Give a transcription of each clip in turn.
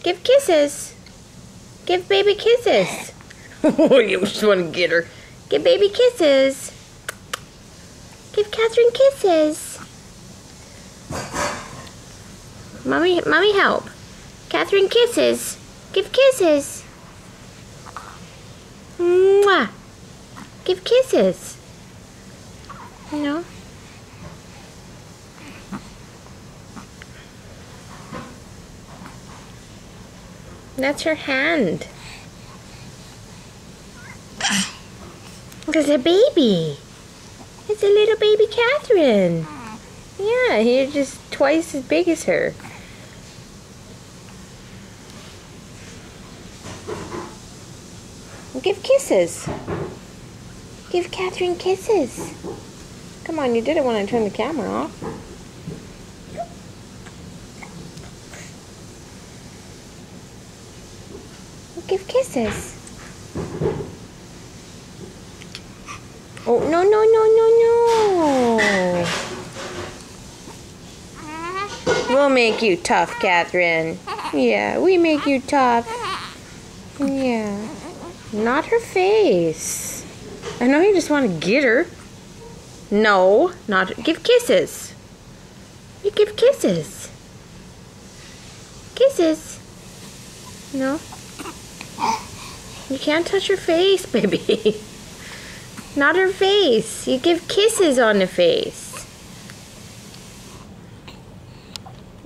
Give kisses. Give baby kisses. Oh, you just want to get her. Give baby kisses. Give Catherine kisses. Mommy help. Catherine kisses. Give kisses. Mwah. Give kisses. No. That's her hand. It's a baby. It's a little baby Catherine. Yeah, you're just twice as big as her. Give kisses. Give Catherine kisses. Come on, you did it when I turned the camera off. Give kisses. Oh, no, no, no, no, no. We'll make you tough, Catherine. Yeah, we make you tough. Yeah. Not her face. I know you just want to get her. No, not. Give kisses. You give kisses. Kisses. No. You can't touch her face, baby. Not her face. You give kisses on the face.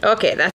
Okay, that's